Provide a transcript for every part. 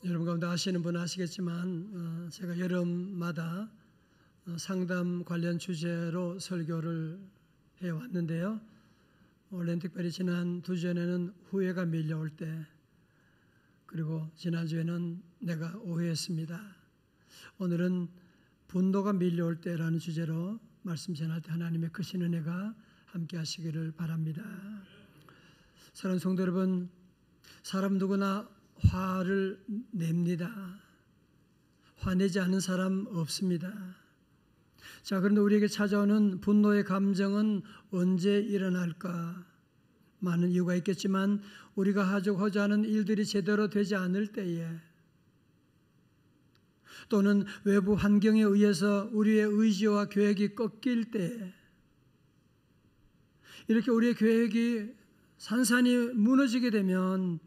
여러분 가운데 아시는 분은 아시겠지만 제가 여름마다 상담 관련 주제로 설교를 해왔는데요. 원래는 특별히 지난 2주전에는 후회가 밀려올 때, 그리고 지난주에는 내가 오해했습니다. 오늘은 분노가 밀려올 때라는 주제로 말씀 전할 때 하나님의 크신 은혜가 함께 하시기를 바랍니다. 사랑하는 성도 여러분, 사람 누구나 화를 냅니다. 화내지 않는 사람 없습니다. 자, 그런데 우리에게 찾아오는 분노의 감정은 언제 일어날까? 많은 이유가 있겠지만 우리가 하고자 하는 일들이 제대로 되지 않을 때에, 또는 외부 환경에 의해서 우리의 의지와 계획이 꺾일 때에, 이렇게 우리의 계획이 산산이 무너지게 되면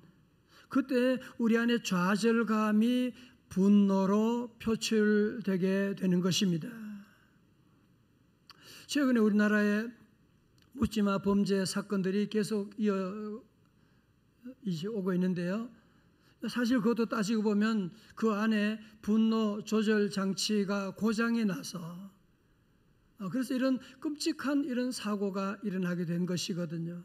그때 우리 안에 좌절감이 분노로 표출되게 되는 것입니다. 최근에 우리나라에 묻지마 범죄 사건들이 계속 오고 있는데요. 사실 그것도 따지고 보면 그 안에 분노 조절 장치가 고장이 나서 그래서 이런 끔찍한 이런 사고가 일어나게 된 것이거든요.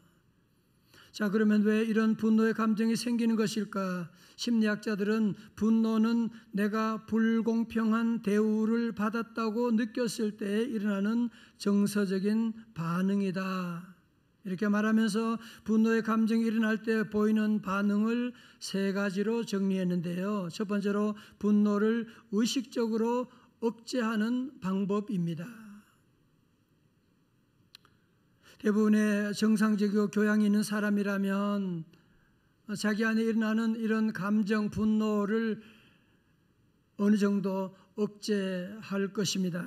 자, 그러면 왜 이런 분노의 감정이 생기는 것일까? 심리학자들은 분노는 내가 불공평한 대우를 받았다고 느꼈을 때 일어나는 정서적인 반응이다, 이렇게 말하면서 분노의 감정이 일어날 때 보이는 반응을 3가지로 정리했는데요. 첫 번째로 분노를 의식적으로 억제하는 방법입니다. 대부분의 정상적이고 교양이 있는 사람이라면 자기 안에 일어나는 이런 감정, 분노를 어느 정도 억제할 것입니다.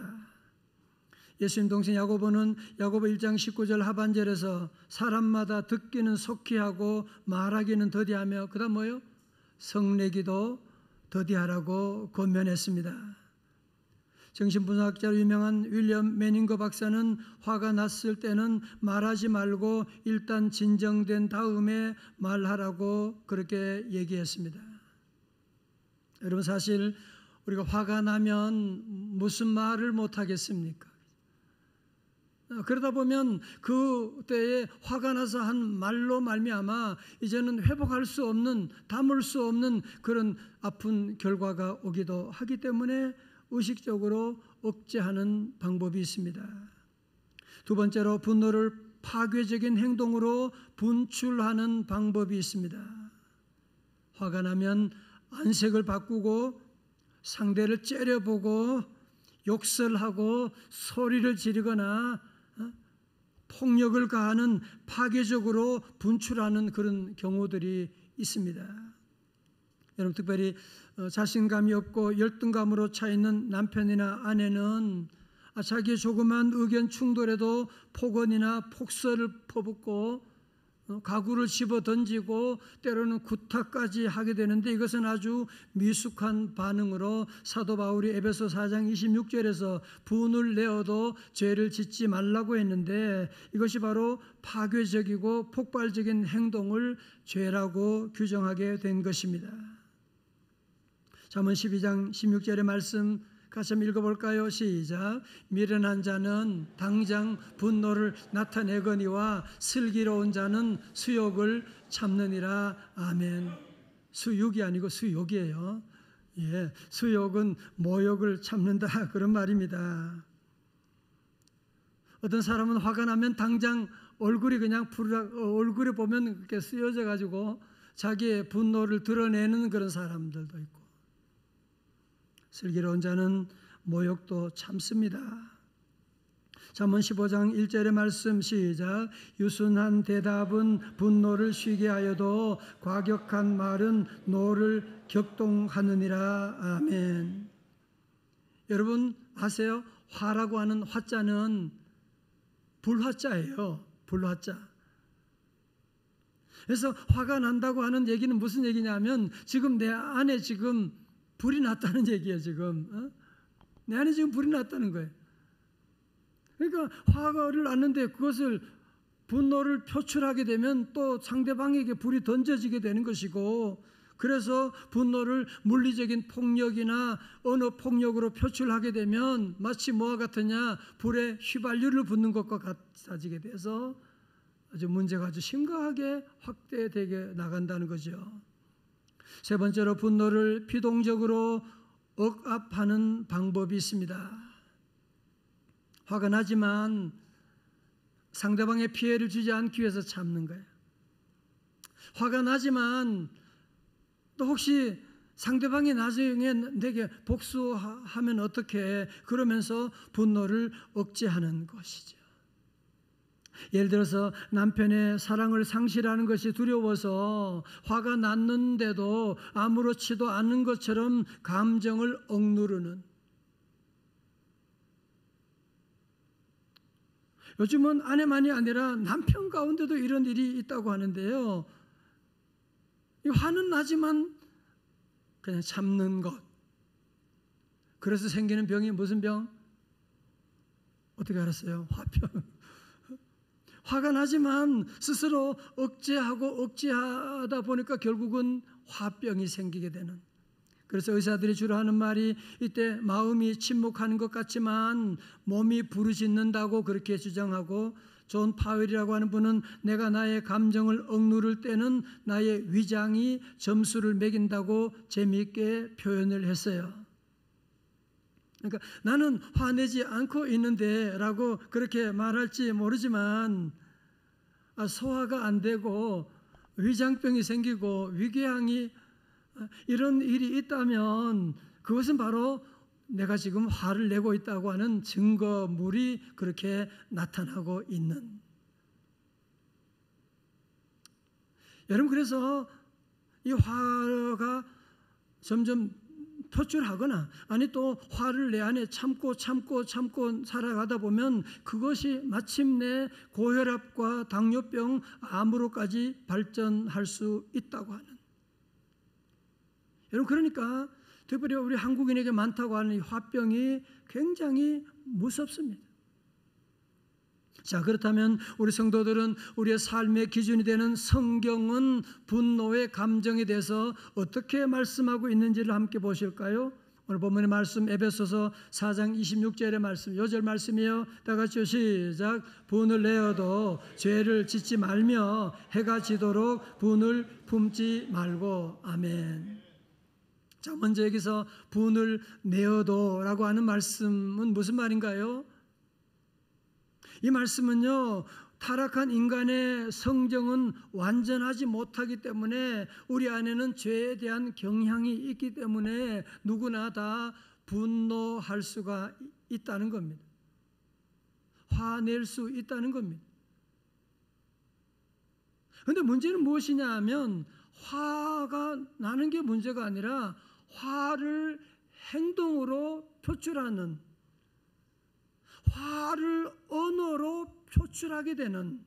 예수님 동생 야고보는 야고보 1장 19절 하반절에서 사람마다 듣기는 속히 하고 말하기는 더디하며, 그 다음 뭐예요? 성내기도 더디하라고 권면했습니다. 정신분석학자로 유명한 윌리엄 매닝거 박사는 화가 났을 때는 말하지 말고 일단 진정된 다음에 말하라고 그렇게 얘기했습니다. 여러분, 사실 우리가 화가 나면 무슨 말을 못하겠습니까? 그러다 보면 그때에 화가 나서 한 말로 말미암아 이제는 회복할 수 없는, 담을 수 없는 그런 아픈 결과가 오기도 하기 때문에 의식적으로 억제하는 방법이 있습니다. 두 번째로 분노를 파괴적인 행동으로 분출하는 방법이 있습니다. 화가 나면 안색을 바꾸고 상대를 째려보고 욕설하고 소리를 지르거나 폭력을 가하는, 파괴적으로 분출하는 그런 경우들이 있습니다. 여러분, 특별히 자신감이 없고 열등감으로 차 있는 남편이나 아내는 자기의 조그만 의견 충돌에도 폭언이나 폭설을 퍼붓고 가구를 집어 던지고 때로는 구타까지 하게 되는데, 이것은 아주 미숙한 반응으로 사도 바울이 에베소 4장 26절에서 분을 내어도 죄를 짓지 말라고 했는데, 이것이 바로 파괴적이고 폭발적인 행동을 죄라고 규정하게 된 것입니다. 잠언 12장 16절의 말씀 같이 한번 읽어볼까요? 시작. 미련한 자는 당장 분노를 나타내거니와 슬기로운 자는 수욕을 참느니라. 아멘. 수욕이 아니고 수욕이에요. 예, 수욕은 모욕을 참는다, 그런 말입니다. 어떤 사람은 화가 나면 당장 얼굴이 그냥 얼굴에 보면 이렇게 쓰여져 가지고 자기의 분노를 드러내는 그런 사람들도 있고, 슬기로운 자는 모욕도 참습니다. 잠언 15장 1절의 말씀 시작. 유순한 대답은 분노를 쉬게 하여도 과격한 말은 노를 격동하느니라. 아멘. 여러분 아세요? 화라고 하는 화자는 불화자예요. 불화자. 그래서 화가 난다고 하는 얘기는 무슨 얘기냐면 지금 내 안에 지금 불이 났다는 얘기예요. 지금 내 안에 지금 불이 났다는 거예요. 그러니까 화를 났는데 그것을 분노를 표출하게 되면 또 상대방에게 불이 던져지게 되는 것이고, 그래서 분노를 물리적인 폭력이나 언어 폭력으로 표출하게 되면 마치 뭐와 같으냐, 불에 휘발유를 붓는 것과 같아지게 돼서 아주 문제가 아주 심각하게 확대되게 나간다는 거죠. 세 번째로 분노를 피동적으로 억압하는 방법이 있습니다. 화가 나지만 상대방의 피해를 주지 않기 위해서 참는 거예요. 화가 나지만 또 혹시 상대방이 나중에 내게 복수하면 어떻게, 그러면서 분노를 억제하는 것이죠. 예를 들어서 남편의 사랑을 상실하는 것이 두려워서 화가 났는데도 아무렇지도 않은 것처럼 감정을 억누르는, 요즘은 아내만이 아니라 남편 가운데도 이런 일이 있다고 하는데요. 화는 나지만 그냥 참는 것. 그래서 생기는 병이 무슨 병? 어떻게 알았어요? 화병. 화가 나지만 스스로 억제하다 보니까 결국은 화병이 생기게 되는. 그래서 의사들이 주로 하는 말이, 이때 마음이 침묵하는 것 같지만 몸이 부르짖는다고 그렇게 주장하고, 존 파웰이라고 하는 분은 내가 나의 감정을 억누를 때는 나의 위장이 점수를 매긴다고 재미있게 표현을 했어요. 그러니까 나는 화내지 않고 있는데 라고 그렇게 말할지 모르지만, 소화가 안 되고 위장병이 생기고 위궤양이, 이런 일이 있다면 그것은 바로 내가 지금 화를 내고 있다고 하는 증거물이 그렇게 나타나고 있는. 여러분, 그래서 이 화가 점점 표출하거나, 아니 또 화를 내 안에 참고 살아가다 보면 그것이 마침내 고혈압과 당뇨병, 암으로까지 발전할 수 있다고 하는. 여러분, 그러니까 특별히 우리 한국인에게 많다고 하는 이 화병이 굉장히 무섭습니다. 자, 그렇다면 우리 성도들은 우리의 삶의 기준이 되는 성경은 분노의 감정에 대해서 어떻게 말씀하고 있는지를 함께 보실까요? 오늘 본문의 말씀, 에베소서 4장 26절의 말씀, 요절 말씀이에요. 다 같이 시작. 분을 내어도 죄를 짓지 말며 해가 지도록 분을 품지 말고. 아멘. 자, 먼저 여기서 분을 내어도 라고 하는 말씀은 무슨 말인가요? 이 말씀은요, 타락한 인간의 성정은 완전하지 못하기 때문에 우리 안에는 죄에 대한 경향이 있기 때문에 누구나 다 분노할 수가 있다는 겁니다. 화낼 수 있다는 겁니다. 그런데 문제는 무엇이냐 하면, 화가 나는 게 문제가 아니라 화를 행동으로 표출하는, 화를 언어로 표출하게 되는,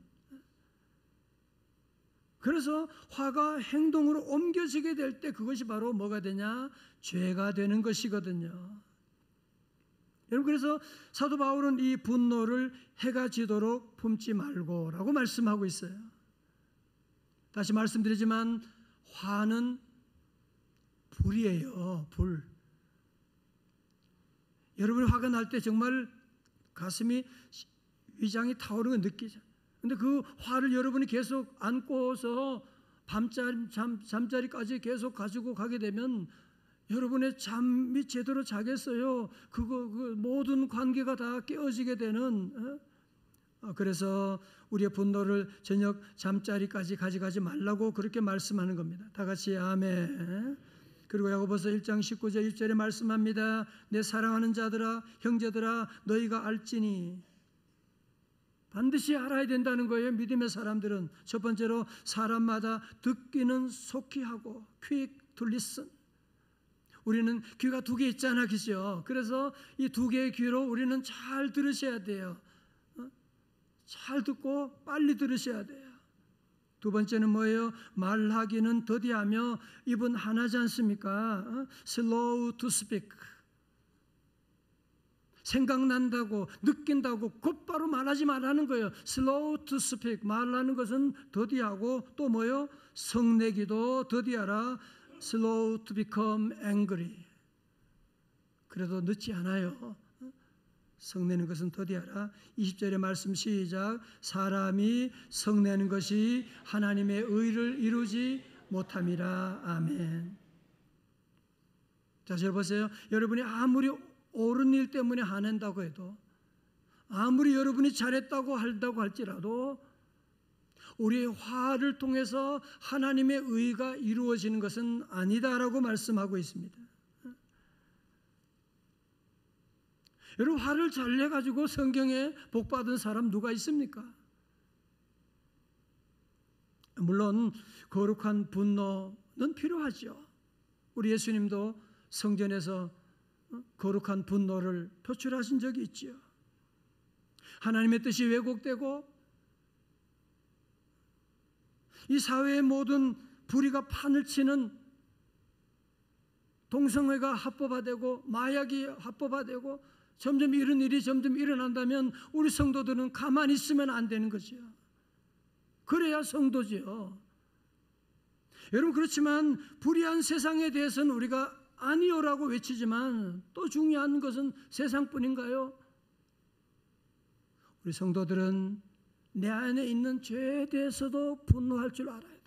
그래서 화가 행동으로 옮겨지게 될 때 그것이 바로 뭐가 되냐? 죄가 되는 것이거든요. 여러분, 그래서 사도 바울은 이 분노를 해가 지도록 품지 말고 라고 말씀하고 있어요. 다시 말씀드리지만 화는 불이에요. 불. 여러분이 화가 날 때 정말 가슴이, 위장이 타오르는 거 느끼죠. 근데 그 화를 여러분이 계속 안고서 잠자리까지 계속 가지고 가게 되면 여러분의 잠이 제대로 자겠어요? 그 모든 관계가 다 깨어지게 되는. 그래서 우리의 분노를 저녁 잠자리까지 가져가지 말라고 그렇게 말씀하는 겁니다. 다 같이 아멘. 그리고 야고보서 1장 19절 1절에 말씀합니다. 내 사랑하는 자들아, 형제들아, 너희가 알지니. 반드시 알아야 된다는 거예요. 믿음의 사람들은. 첫 번째로 사람마다 듣기는 속히 하고, quick to listen. 우리는 귀가 두 개 있잖아, 그죠? 그래서 이 두 개의 귀로 우리는 잘 들으셔야 돼요. 잘 듣고 빨리 들으셔야 돼요. 두 번째는 뭐예요? 말하기는 더디하며 입은 하나지 않습니까? Slow to speak. 생각난다고, 느낀다고 곧바로 말하지 말라는 거예요. Slow to speak. 말하는 것은 더디하고, 또 뭐예요? 성내기도 더디하라. slow to become angry. 그래도 늦지 않아요. 성내는 것은 더디하라. 20절의 말씀 시작. 사람이 성내는 것이 하나님의 의를 이루지 못함이라. 아멘. 자, 잘 보세요. 여러분이 아무리 옳은 일 때문에 화낸다고 해도, 아무리 여러분이 잘했다고 한다고 할지라도 우리의 화를 통해서 하나님의 의가 이루어지는 것은 아니다라고 말씀하고 있습니다. 여러분, 화를 잘 내가지고 성경에 복받은 사람 누가 있습니까? 물론 거룩한 분노는 필요하죠. 우리 예수님도 성전에서 거룩한 분노를 표출하신 적이 있지요. 하나님의 뜻이 왜곡되고 이 사회의 모든 불의가 판을 치는 동성애가 합법화되고 마약이 합법화되고 점점 이런 일이 점점 일어난다면 우리 성도들은 가만히 있으면 안 되는 거죠. 그래야 성도지요. 여러분, 그렇지만 불의한 세상에 대해서는 우리가 아니요라고 외치지만 또 중요한 것은 세상뿐인가요? 우리 성도들은 내 안에 있는 죄에 대해서도 분노할 줄 알아야 돼요.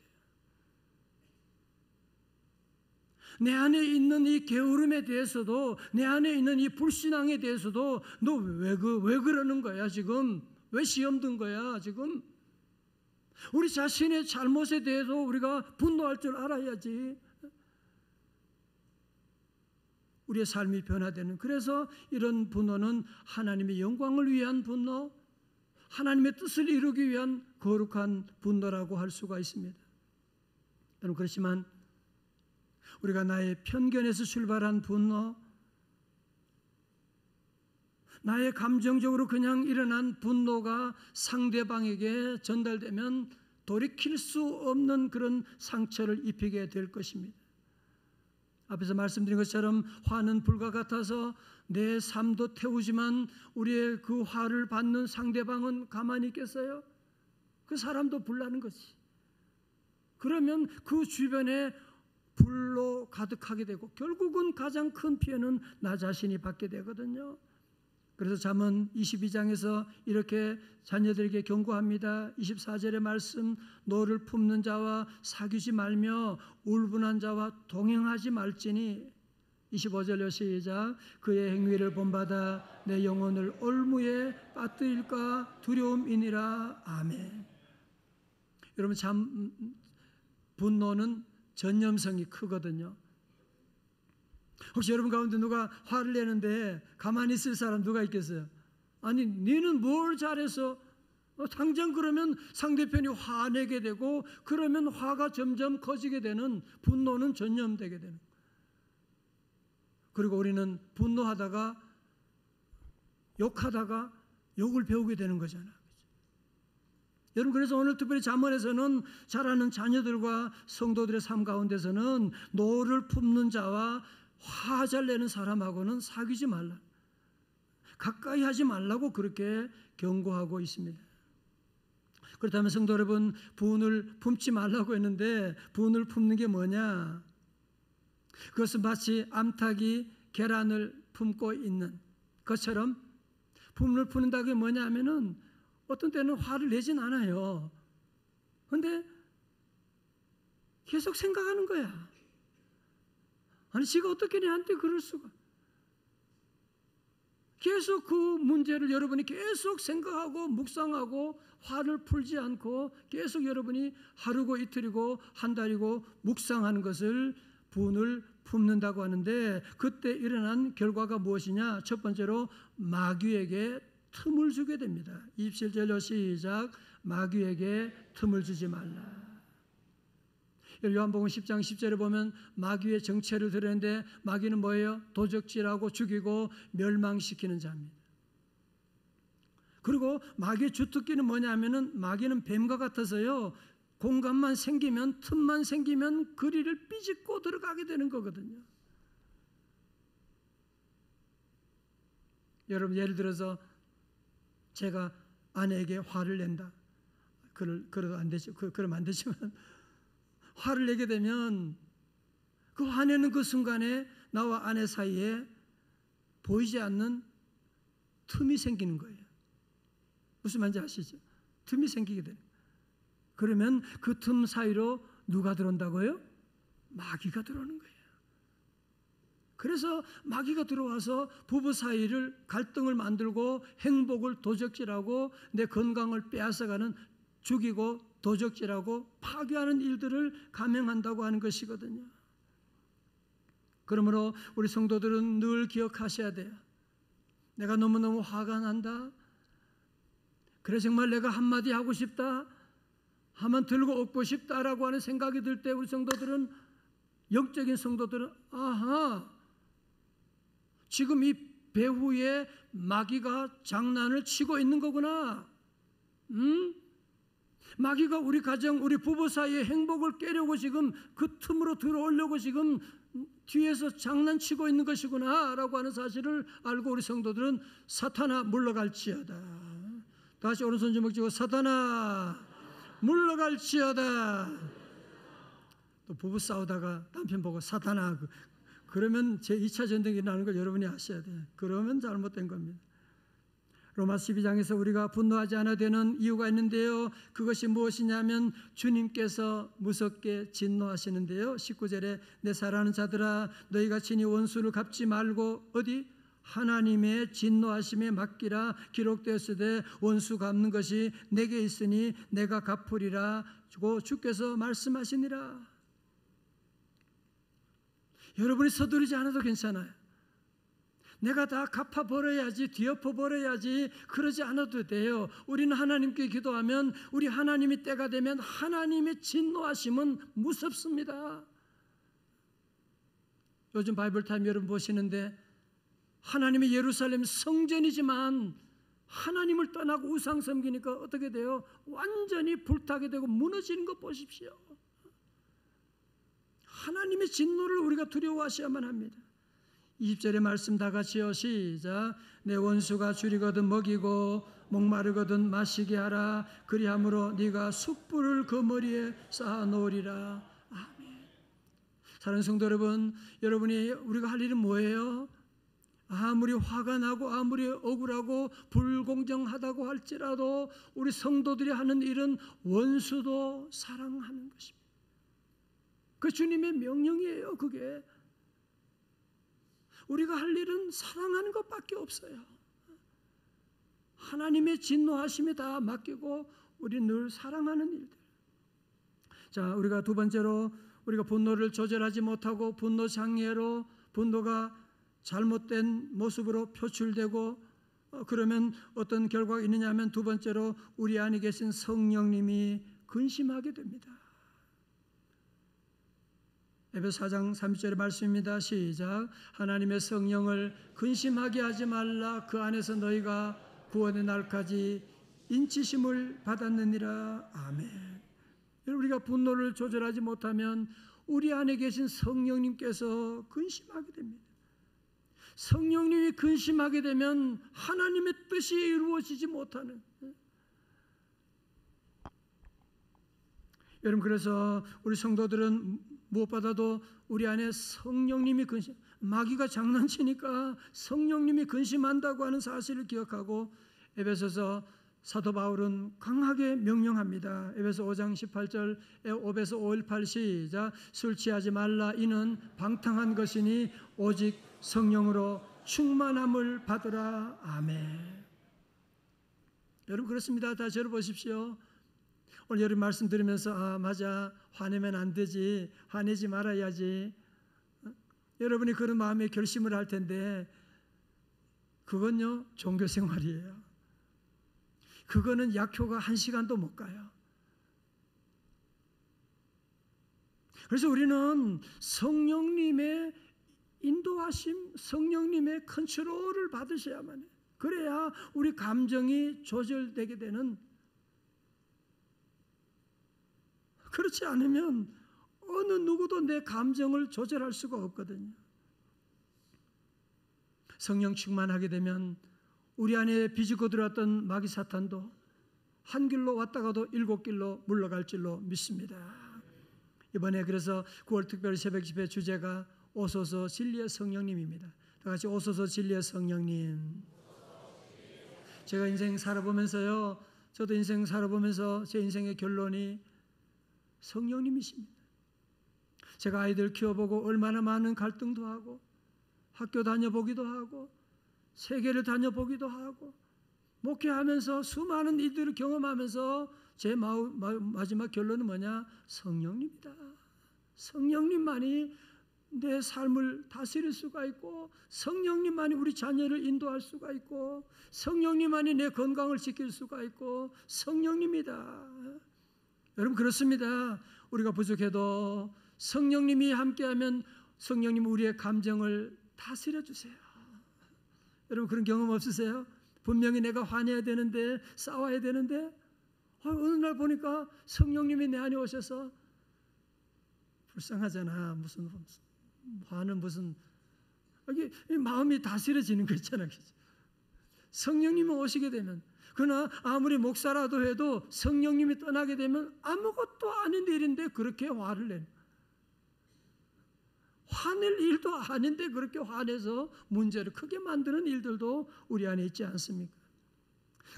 내 안에 있는 이 게으름에 대해서도, 내 안에 있는 이 불신앙에 대해서도 너 왜 그러는 거야 지금? 왜 시험 든 거야 지금? 우리 자신의 잘못에 대해서 우리가 분노할 줄 알아야지 우리의 삶이 변화되는. 그래서 이런 분노는 하나님의 영광을 위한 분노, 하나님의 뜻을 이루기 위한 거룩한 분노라고 할 수가 있습니다. 여러분, 그렇지만 우리가 나의 편견에서 출발한 분노, 나의 감정적으로 그냥 일어난 분노가 상대방에게 전달되면 돌이킬 수 없는 그런 상처를 입히게 될 것입니다. 앞에서 말씀드린 것처럼 화는 불과 같아서 내 삶도 태우지만 우리의 그 화를 받는 상대방은 가만히 있겠어요? 그 사람도 불나는 거지. 그러면 그 주변에 불로 가득하게 되고 결국은 가장 큰 피해는 나 자신이 받게 되거든요. 그래서 잠언 22장에서 이렇게 자녀들에게 경고합니다. 24절의 말씀, 너를 품는 자와 사귀지 말며 울분한 자와 동행하지 말지니. 25절로 시작. 그의 행위를 본받아 내 영혼을 올무에 빠뜨릴까 두려움이니라. 아멘. 여러분, 참 분노는 전염성이 크거든요. 혹시 여러분 가운데 누가 화를 내는데 가만히 있을 사람 누가 있겠어요? 아니, 너는 뭘 잘해서? 당장 그러면 상대편이 화내게 되고 그러면 화가 점점 커지게 되는, 분노는 전염되게 되는. 그리고 우리는 분노하다가 욕하다가 욕을 배우게 되는 거잖아요. 여러분, 그래서 오늘 특별히 잠언에서는 자라는 자녀들과 성도들의 삶 가운데서는 노를 품는 자와 화 잘 내는 사람하고는 사귀지 말라, 가까이 하지 말라고 그렇게 경고하고 있습니다. 그렇다면 성도 여러분, 분을 품지 말라고 했는데 분을 품는 게 뭐냐? 그것은 마치 암탉이 계란을 품고 있는 것처럼 분을 푸는다는 게 뭐냐 하면은 어떤 때는 화를 내진 않아요. 그런데 계속 생각하는 거야. 아니, 지가 어떻게 내한테 그럴 수가. 계속 그 문제를 여러분이 계속 생각하고 묵상하고 화를 풀지 않고 계속 여러분이 하루고 이틀이고 한 달이고 묵상하는 것을 분을 품는다고 하는데, 그때 일어난 결과가 무엇이냐? 첫 번째로 마귀에게 틈을 주게 됩니다. 27절로 시작. 마귀에게 틈을 주지 말라. 요한복음 10장 10절에 보면 마귀의 정체를 드러내는데, 마귀는 뭐예요? 도적질하고 죽이고 멸망시키는 자입니다. 그리고 마귀의 주특기는 뭐냐면은 마귀는 뱀과 같아서요, 공간만 생기면, 틈만 생기면 거리를 삐집고 들어가게 되는 거거든요. 여러분, 예를 들어서 제가 아내에게 화를 낸다. 그러면 안 되지만 화를 내게 되면 그 화내는 그 순간에 나와 아내 사이에 보이지 않는 틈이 생기는 거예요. 무슨 말인지 아시죠? 틈이 생기게 돼요. 그러면 그 틈 사이로 누가 들어온다고요? 마귀가 들어오는 거예요. 그래서 마귀가 들어와서 부부 사이를 갈등을 만들고 행복을 도적질하고 내 건강을 빼앗아가는, 죽이고 도적질하고 파괴하는 일들을 감행한다고 하는 것이거든요. 그러므로 우리 성도들은 늘 기억하셔야 돼요. 내가 너무너무 화가 난다. 그래 정말 내가 한마디 하고 싶다. 한번 들고 업고 싶다라고 하는 생각이 들 때 우리 성도들은, 영적인 성도들은 아하, 지금 이 배후에 마귀가 장난을 치고 있는 거구나. 마귀가 우리 가정, 우리 부부 사이의 행복을 깨려고 지금 그 틈으로 들어오려고 지금 뒤에서 장난치고 있는 것이구나 라고 하는 사실을 알고 우리 성도들은 사탄아 물러갈지어다. 다시 오른손 주먹 쥐고 사탄아 물러갈지어다. 또 부부 싸우다가 남편 보고 사탄아, 그러면 제2차 전쟁이 나는 걸 여러분이 아셔야 돼요. 그러면 잘못된 겁니다. 로마 12장에서 우리가 분노하지 않아도 되는 이유가 있는데요. 그것이 무엇이냐면 주님께서 무섭게 진노하시는데요. 19절에 내 사랑하는 자들아 너희가 친히 원수를 갚지 말고 어디? 하나님의 진노하심에 맡기라. 기록되었으되 원수 갚는 것이 내게 있으니 내가 갚으리라 고 주께서 말씀하시니라. 여러분이 서두르지 않아도 괜찮아요. 내가 다 갚아버려야지, 뒤엎어버려야지, 그러지 않아도 돼요. 우리는 하나님께 기도하면, 우리 하나님이 때가 되면 하나님의 진노하심은 무섭습니다. 요즘 바이블타임 여러분 보시는데 하나님의 예루살렘 성전이지만 하나님을 떠나고 우상 섬기니까 어떻게 돼요? 완전히 불타게 되고 무너지는 거 보십시오. 하나님의 진노를 우리가 두려워하셔야만 합니다. 20절의 말씀 다 같이요. 시작. 내 원수가 줄이거든 먹이고 목마르거든 마시게 하라. 그리함으로 네가 숯불을 그 머리에 쌓아놓으리라. 아멘. 사랑하는 성도 여러분, 여러분이 우리가 할 일은 뭐예요? 아무리 화가 나고 아무리 억울하고 불공정하다고 할지라도 우리 성도들이 하는 일은 원수도 사랑하는 것입니다. 그 주님의 명령이에요. 그게 우리가 할 일은 사랑하는 것밖에 없어요. 하나님의 진노하심에 다 맡기고 우리 늘 사랑하는 일들. 자, 우리가 두 번째로 우리가 분노를 조절하지 못하고 분노 장애로, 분노가 잘못된 모습으로 표출되고 그러면 어떤 결과가 있느냐 하면 두 번째로 우리 안에 계신 성령님이 근심하게 됩니다. 에베소 4장 30절의 말씀입니다. 시작. 하나님의 성령을 근심하게 하지 말라. 그 안에서 너희가 구원의 날까지 인치심을 받았느니라. 아멘. 여러분, 우리가 분노를 조절하지 못하면 우리 안에 계신 성령님께서 근심하게 됩니다. 성령님이 근심하게 되면 하나님의 뜻이 이루어지지 못하는. 여러분, 그래서 우리 성도들은 무엇보다도 우리 안에 성령님이 근심, 마귀가 장난치니까 성령님이 근심한다고 하는 사실을 기억하고 에베소서 사도 바울은 강하게 명령합니다. 에베소 5장 18절, 에베소 5:18 시작. 술 취하지 말라. 이는 방탕한 것이니 오직 성령으로 충만함을 받으라. 아멘. 여러분, 그렇습니다. 다시 들어보십시오. 오늘 여러분 말씀 들으면서 아 맞아, 화내면 안 되지, 화내지 말아야지, 여러분이 그런 마음의 결심을 할 텐데 그건요 종교생활이에요. 그거는 약효가 1시간도 못 가요. 그래서 우리는 성령님의 인도하심, 성령님의 컨트롤을 받으셔야만 해요. 그래야 우리 감정이 조절되게 되는. 그렇지 않으면 어느 누구도 내 감정을 조절할 수가 없거든요. 성령 충만하게 되면 우리 안에 비집고 들어왔던 마귀 사탄도 한 길로 왔다가도 7길로 물러갈 줄로 믿습니다. 이번에 그래서 9월 특별 새벽 집회 주제가 오소서 진리의 성령님입니다. 다 같이 오소서 진리의 성령님. 제가 인생 살아보면서요, 저도 인생 살아보면서 제 인생의 결론이 성령님이십니다. 제가 아이들 키워보고 얼마나 많은 갈등도 하고 학교 다녀보기도 하고 세계를 다녀보기도 하고 목회하면서 수많은 일들을 경험하면서 제 마지막 결론은 뭐냐? 성령님이다. 성령님만이 내 삶을 다스릴 수가 있고 성령님만이 우리 자녀를 인도할 수가 있고 성령님만이 내 건강을 지킬 수가 있고 성령님이다. 여러분 그렇습니다. 우리가 부족해도 성령님이 함께하면 성령님 우리의 감정을 다스려 주세요. 여러분 그런 경험 없으세요? 분명히 내가 화내야 되는데 싸워야 되는데 어느 날 보니까 성령님이 내 안에 오셔서 불쌍하잖아. 무슨 화는 무슨 여기 마음이 다스려지는 거 있잖아. 성령님이 오시게 되면 그러나 아무리 목사라도 해도 성령님이 떠나게 되면 아무것도 아닌 일인데 그렇게 화를 내는 화낼 일도 아닌데 그렇게 화내서 문제를 크게 만드는 일들도 우리 안에 있지 않습니까?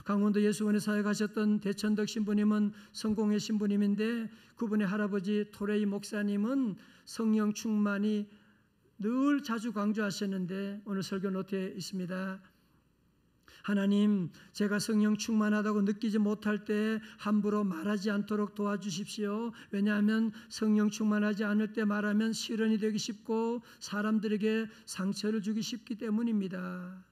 강원도 예수원에 사역하셨던 대천덕 신부님은 성공회 신부님인데 그분의 할아버지 토레이 목사님은 성령 충만이 늘 자주 강조하셨는데 오늘 설교 노트에 있습니다. 하나님, 제가 성령 충만하다고 느끼지 못할 때 함부로 말하지 않도록 도와주십시오. 왜냐하면 성령 충만하지 않을 때 말하면 실언이 되기 쉽고 사람들에게 상처를 주기 쉽기 때문입니다.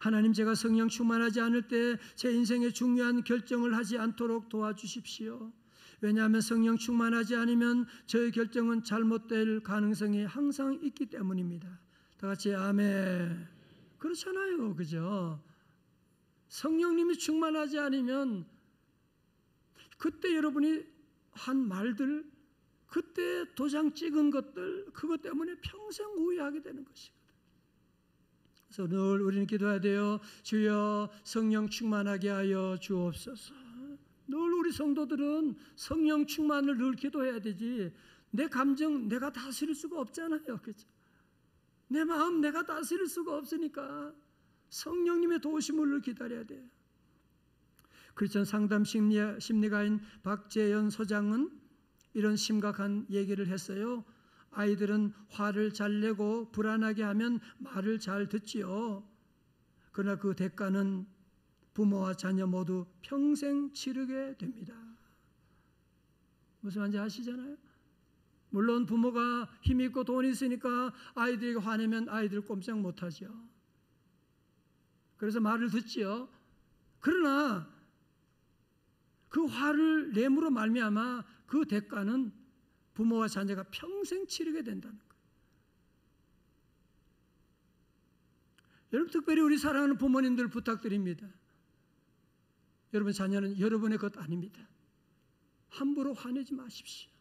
하나님, 제가 성령 충만하지 않을 때 제 인생의 중요한 결정을 하지 않도록 도와주십시오. 왜냐하면 성령 충만하지 않으면 저의 결정은 잘못될 가능성이 항상 있기 때문입니다. 다 같이 아멘. 그렇잖아요. 그죠? 성령님이 충만하지 않으면 그때 여러분이 한 말들, 그때 도장 찍은 것들, 그것 때문에 평생 후회하게 되는 것이거든요. 그래서 늘 우리는 기도해야 돼요. 주여 성령 충만하게 하여 주옵소서. 늘 우리 성도들은 성령 충만을 늘 기도해야 되지 내 감정 내가 다스릴 수가 없잖아요. 그죠? 내 마음 내가 다스릴 수가 없으니까 성령님의 도우심을 기다려야 돼요. 크리스천 상담 심리가인 박재현 소장은 이런 심각한 얘기를 했어요. 아이들은 화를 잘 내고 불안하게 하면 말을 잘 듣지요. 그러나 그 대가는 부모와 자녀 모두 평생 치르게 됩니다. 무슨 말인지 아시잖아요? 물론 부모가 힘 있고 돈이 있으니까 아이들에게 화내면 아이들 꼼짝 못하죠. 그래서 말을 듣지요. 그러나 그 화를 내므로 말미암아 그 대가는 부모와 자녀가 평생 치르게 된다는 거예요. 여러분 특별히 우리 사랑하는 부모님들 부탁드립니다. 여러분 자녀는 여러분의 것 아닙니다. 함부로 화내지 마십시오.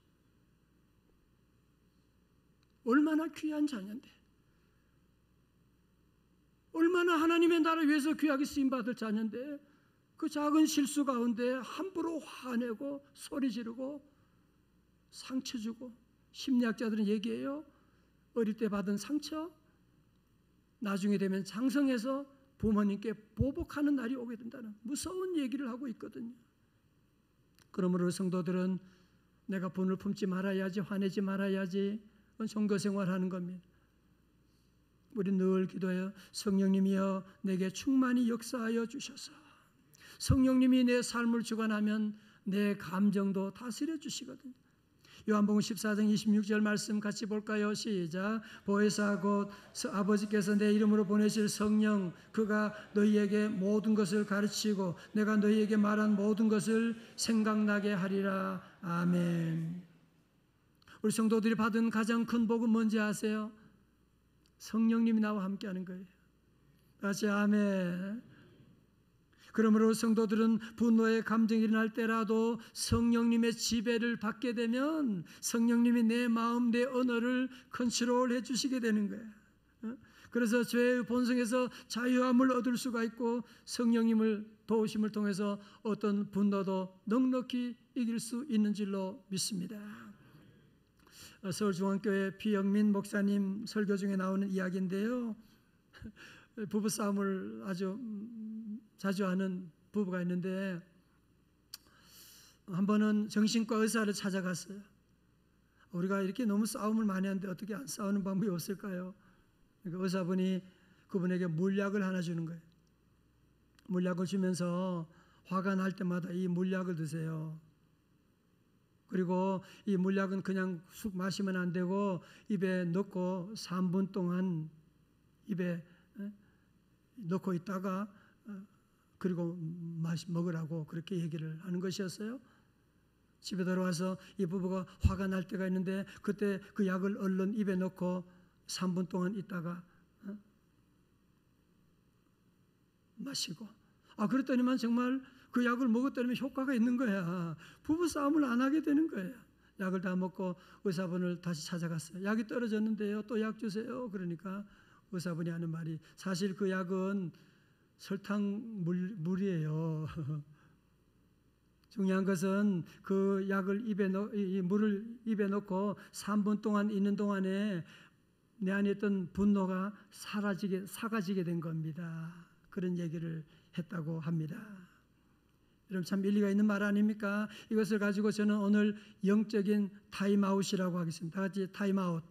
얼마나 귀한 자녀인데 얼마나 하나님의 나라를 위해서 귀하게 쓰임받을 자녀인데 그 작은 실수 가운데 함부로 화내고 소리 지르고 상처 주고 심리학자들은 얘기해요. 어릴 때 받은 상처 나중에 되면 장성해서 부모님께 보복하는 날이 오게 된다는 무서운 얘기를 하고 있거든요. 그러므로 성도들은 내가 분을 품지 말아야지 화내지 말아야지 종교생활하는 겁니다. 우리 늘 기도해요. 성령님이여 내게 충만히 역사하여 주셔서 성령님이 내 삶을 주관하면 내 감정도 다스려 주시거든요. 요한복음 14장 26절 말씀 같이 볼까요? 시작. 보혜사 곧 아버지께서 내 이름으로 보내실 성령 그가 너희에게 모든 것을 가르치고 내가 너희에게 말한 모든 것을 생각나게 하리라. 아멘. 우리 성도들이 받은 가장 큰 복은 뭔지 아세요? 성령님이 나와 함께하는 거예요. 다시 아멘. 그러므로 성도들은 분노의 감정이 일어날 때라도 성령님의 지배를 받게 되면 성령님이 내 마음, 내 언어를 컨트롤해 주시게 되는 거예요. 그래서 죄의 본성에서 자유함을 얻을 수가 있고 성령님을 도우심을 통해서 어떤 분노도 넉넉히 이길 수 있는 줄로 믿습니다. 서울중앙교회 비영민 목사님 설교 중에 나오는 이야기인데요. 부부싸움을 아주 자주 하는 부부가 있는데 한 번은 정신과 의사를 찾아갔어요. 우리가 이렇게 너무 싸움을 많이 하는데 어떻게 안 싸우는 방법이 없을까요? 그러니까 의사분이 그분에게 물약을 하나 주는 거예요. 물약을 주면서 화가 날 때마다 이 물약을 드세요. 그리고 이 물약은 그냥 쑥 마시면 안 되고 입에 넣고 3분 동안 입에 넣고 있다가 그리고 먹으라고 그렇게 얘기를 하는 것이었어요. 집에 들어와서 이 부부가 화가 날 때가 있는데 그때 그 약을 얼른 입에 넣고 3분 동안 있다가 마시고 그랬더니만 정말 그 약을 먹었더니 효과가 있는 거야. 부부 싸움을 안 하게 되는 거예요. 약을 다 먹고 의사분을 다시 찾아갔어요. 약이 떨어졌는데요. 또 약 주세요. 그러니까 의사분이 하는 말이 사실 그 약은 설탕 물이에요. 중요한 것은 그 약을 이 물을 입에 넣고 3분 동안 있는 동안에 내 안에 있던 분노가 사라지게 된 겁니다. 그런 얘기를 했다고 합니다. 여러분 참 일리가 있는 말 아닙니까? 이것을 가지고 저는 오늘 영적인 타임아웃이라고 하겠습니다. 다 같이 타임아웃.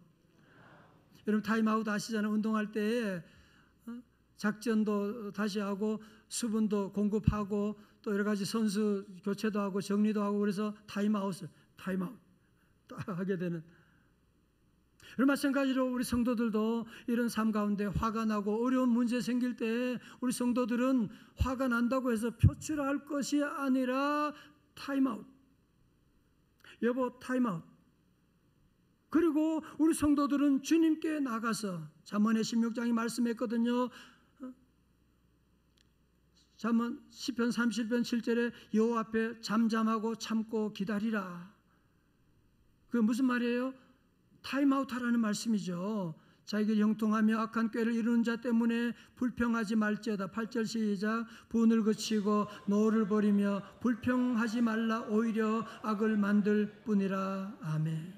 여러분 타임아웃 아시잖아요. 운동할 때 작전도 다시 하고 수분도 공급하고 또 여러 가지 선수 교체도 하고 정리도 하고 그래서 타임아웃 딱 하게 되는. 마찬가지로 우리 성도들도 이런 삶 가운데 화가 나고 어려운 문제 생길 때 우리 성도들은 화가 난다고 해서 표출할 것이 아니라 타임아웃. 여보 타임아웃. 그리고 우리 성도들은 주님께 나가서 잠언의 16장이 말씀했거든요. 잠언 시편 30편 7절에 여호와 앞에 잠잠하고 참고 기다리라. 그게 무슨 말이에요? 타임아웃 하라는 말씀이죠. 자기를 형통하며 악한 꾀를 이루는 자 때문에 불평하지 말지어다. 8절 시작. 분을 그치고 노를 버리며 불평하지 말라. 오히려 악을 만들 뿐이라. 아멘.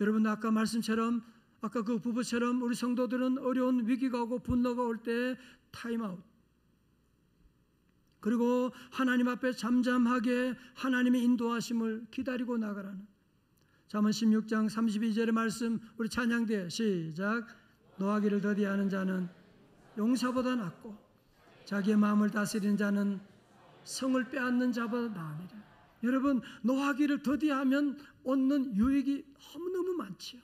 여러분 아까 말씀처럼 아까 그 부부처럼 우리 성도들은 어려운 위기가 오고 분노가 올 때 타임아웃. 그리고 하나님 앞에 잠잠하게 하나님의 인도하심을 기다리고 나가라는. 잠언 16장 32절의 말씀 우리 찬양대 시작. 노하기를 더디하는 자는 용사보다 낫고 자기의 마음을 다스리는 자는 성을 빼앗는 자보다 나으니라. 여러분 노하기를 더디하면 얻는 유익이 너무너무 많지요.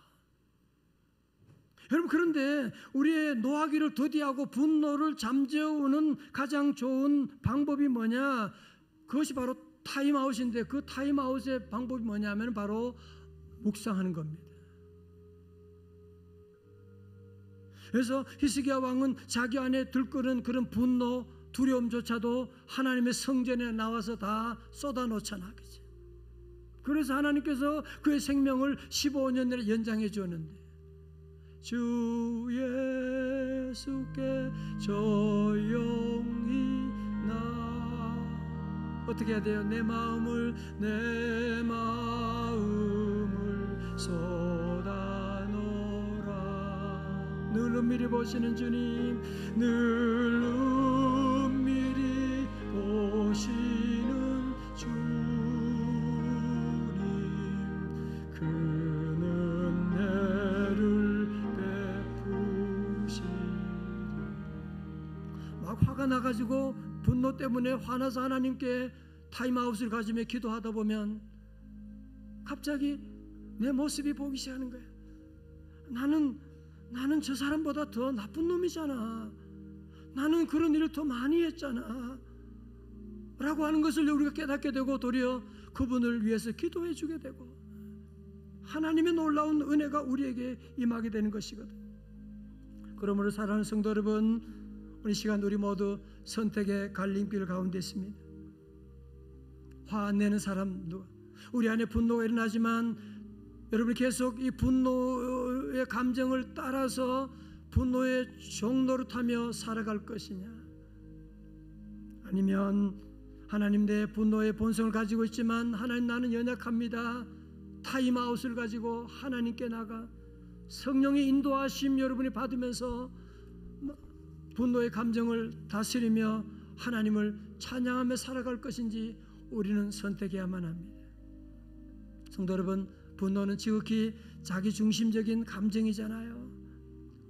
여러분 그런데 우리의 노하기를 더디하고 분노를 잠재우는 가장 좋은 방법이 뭐냐? 그것이 바로 타임아웃인데 그 타임아웃의 방법이 뭐냐면 바로 묵상하는 겁니다. 그래서 히스기야 왕은 자기 안에 들끓은 그런 분노, 두려움조차도 하나님의 성전에 나와서 다 쏟아놓잖아. 그치? 그래서 하나님께서 그의 생명을 15년 내에 연장해 주었는데 주 예수께 조용히 나 어떻게 해야 돼요? 내 마음을 쏟아놓으라. 늘 은밀히 보시는 주님, 늘 은밀히 보시는 주님, 그는 은혜를 베푸시리. 막 화가 나가지고 분노 때문에 화나서 하나님께 타임아웃을 가지며 기도하다 보면 갑자기 내 모습이 보기 시작하는 거예요. 나는 저 사람보다 더 나쁜 놈이잖아. 나는 그런 일을 더 많이 했잖아. 라고 하는 것을 우리가 깨닫게 되고 도리어 그분을 위해서 기도해 주게 되고 하나님의 놀라운 은혜가 우리에게 임하게 되는 것이거든. 그러므로 사랑하는 성도 여러분, 우리 시간 우리 모두 선택의 갈림길 가운데 있습니다. 화 안 내는 사람 누가? 우리 안에 분노가 일어나지만 여러분이 계속 이 분노의 감정을 따라서 분노의 종노릇하며 살아갈 것이냐, 아니면 하나님 내 분노의 본성을 가지고 있지만 하나님 나는 연약합니다. 타임아웃을 가지고 하나님께 나가 성령의 인도하심 여러분이 받으면서 분노의 감정을 다스리며 하나님을 찬양하며 살아갈 것인지 우리는 선택해야만 합니다. 성도 여러분, 분노는 지극히 자기중심적인 감정이잖아요.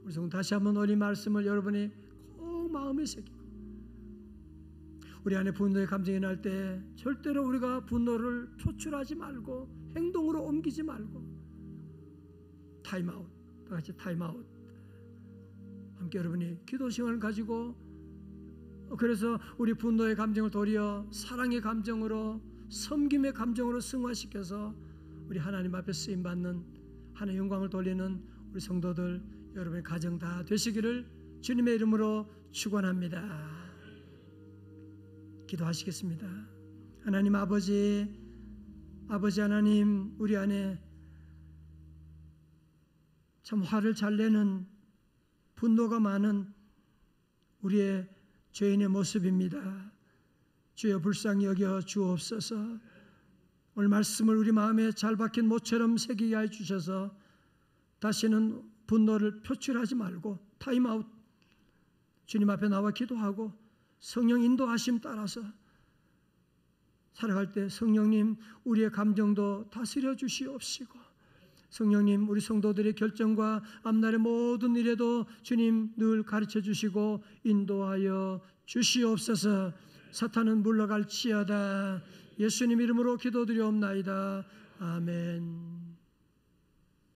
우리 성도 다시 한번 이 말씀을 여러분이 꼭 마음에 새기고, 우리 안에 분노의 감정이 날 때 절대로 우리가 분노를 표출하지 말고 행동으로 옮기지 말고 타임아웃, 다 같이 타임아웃. 함께 여러분이 기도 시간을 가지고, 그래서 우리 분노의 감정을 도리어 사랑의 감정으로, 섬김의 감정으로 승화시켜서 우리 하나님 앞에 쓰임받는 하나님의 영광을 돌리는 우리 성도들 여러분의 가정 다 되시기를 주님의 이름으로 축원합니다. 기도하시겠습니다. 하나님 아버지 하나님, 우리 안에 참 화를 잘 내는 분노가 많은 우리의 죄인의 모습입니다. 주여 불쌍히 여겨 주옵소서. 오늘 말씀을 우리 마음에 잘 박힌 못처럼 새기게 해 주셔서 다시는 분노를 표출하지 말고 타임아웃, 주님 앞에 나와 기도하고 성령 인도하심 따라서 살아갈 때 성령님 우리의 감정도 다스려 주시옵시고, 성령님 우리 성도들의 결정과 앞날의 모든 일에도 주님 늘 가르쳐 주시고 인도하여 주시옵소서. 사탄은 물러갈지어다. 예수님 이름으로 기도드리옵나이다. 아멘.